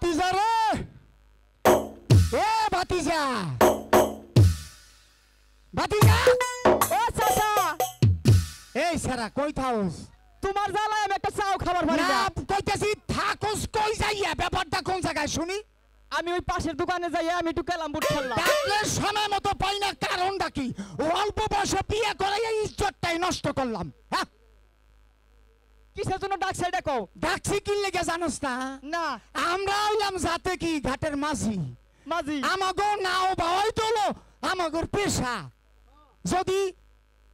ভাতিজা রে এ ভাতিজা ভাতিজা ও চাচা এই সারা কই থাউস তোমার জ্বালায় আমি একটা চাও খাবার পারি না না কইতেছি থাকুস কই যাইয়া ব্যাপারটা কোন জায়গায় শুনি আমি ওই পাশের দোকানে যাই আমি একটু কেলাম বুট খেললাম ডাকলে সময় মতো পাই না কারণটা কি অল্প বয়সে বিয়ে করে এই ইজ্জতটাই নষ্ট করলাম হ্যাঁ কিসের জন্য ডাকছে এটা কও ডাকছি কি লেগে জানোস না না আমরা হইলাম যাতে কি ঘাটের মাঝি মাঝি আমাগো নাও বাওয়াই তোলো আমাগোর পেশা যদি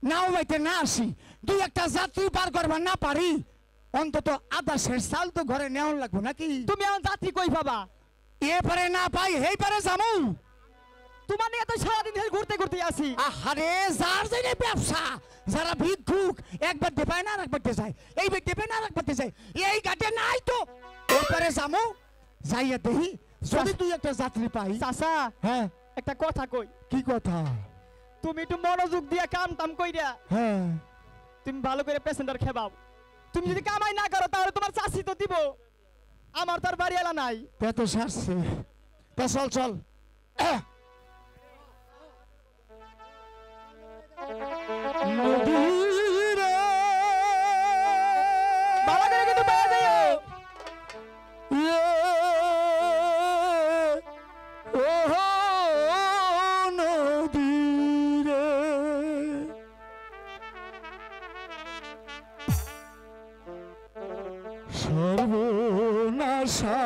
নাও বাইতে না আসি দুই একটা যাত্রী পার করবার না পারি অন্তত আধা শেষ সাল তো ঘরে নেওয়ার লাগবো নাকি তুমি এখন যাত্রী কই পাবা এ পারে না পাই হেই পারে যামু তোমার নিয়ে তো সারাদিন ধরে ঘুরতে ঘুরতে আসি আহারে যার যে ব্যবসা যারা ভিক্ষুক একবার দেপায় না আরেকবার দে যায় এই বার দেবে না আরেকবার দে যায় এই ঘাটে নাই তো এরপরে যামু যাইয়া দেখি যদি তুই একটা যাত্রী পাই চাচা হ্যাঁ একটা কথা কই কি কথা তুমি একটু মনোযোগ দিয়ে কাম টাম কইরা হ্যাঁ তুমি ভালো করে প্যাসেঞ্জার খেবাও তুমি যদি কামাই না করো তাহলে তোমার চাষি তো দিব আমার তার বাড়ি এলা নাই পেট সারছে তা চল চল নদীরে ভালো করে কিন্তু বাইরে যাইও ওহো নদীরে সর্বনাশা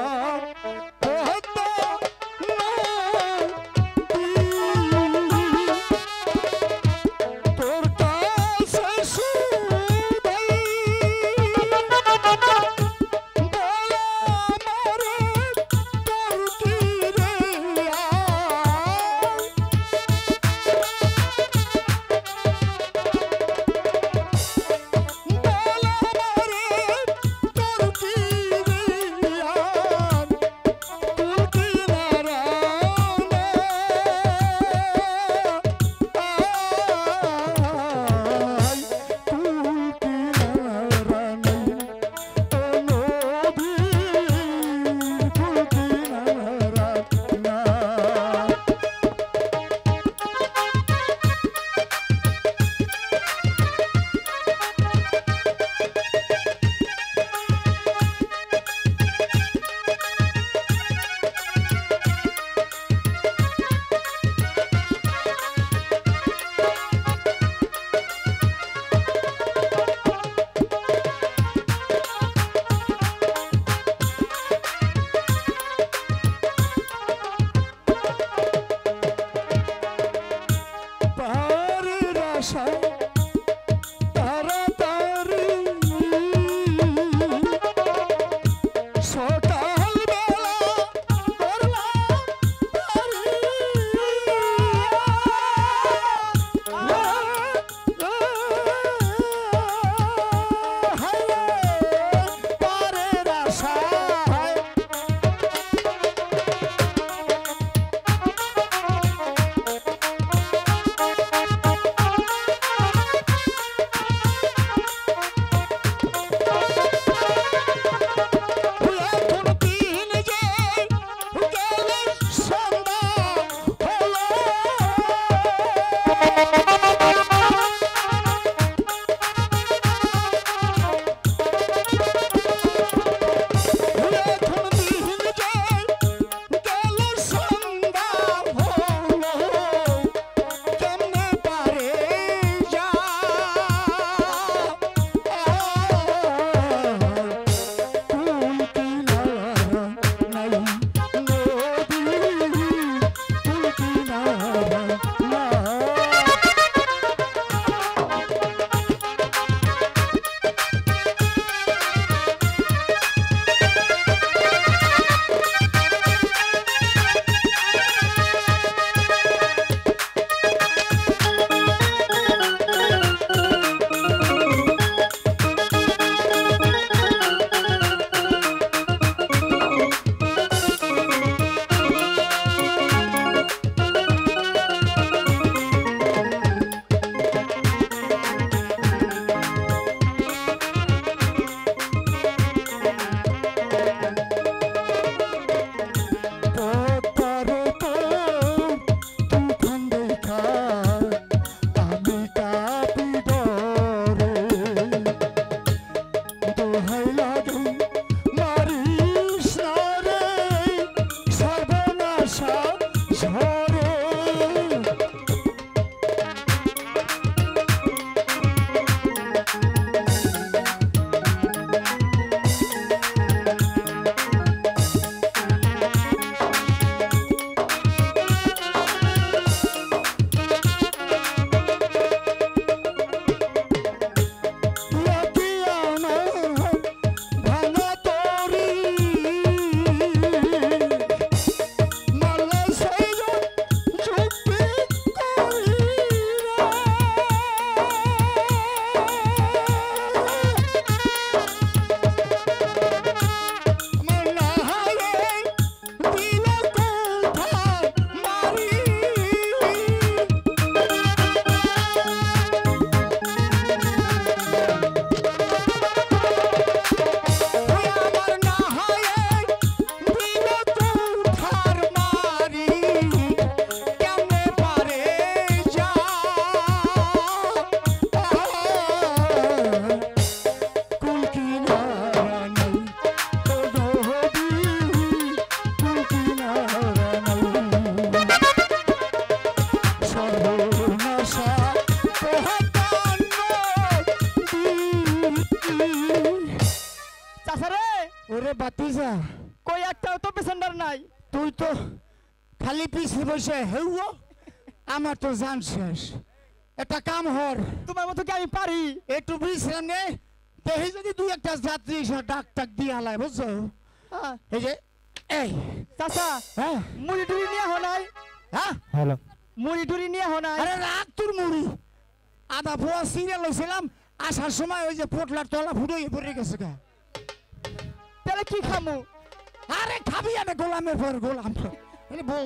ওরে বাতিজা কই একটাও তো প্যাসেঞ্জার নাই। তুই তো খালি পিছিয়ে বসে হেউ আমার তো জান শেষ একটা কাম হর তোমার মতো কি আমি পারি? একটু বিশ্রাম নে দেখি যদি দুই একটা যাত্রী এসে ডাক টাক দিয়ে হালায় বুঝছো হ্যাঁ। এই যে এই চাচা হ্যাঁ মুড়ি টুড়ি নিয়ে হো নাই? হ্যাঁ হ্যালো মুড়ি টুড়ি নিয়ে হো নাই? আরে রাখ তোর মুড়ি আধা পোয়া সিরিয়াল হয়েছিলাম আসার সময় ওই যে পোটলার তলা ফুটোই পড়ে গেছে গা তাহলে কি খামু? আরে খাবি আরে গোলামের পর গোলাম আরে বউ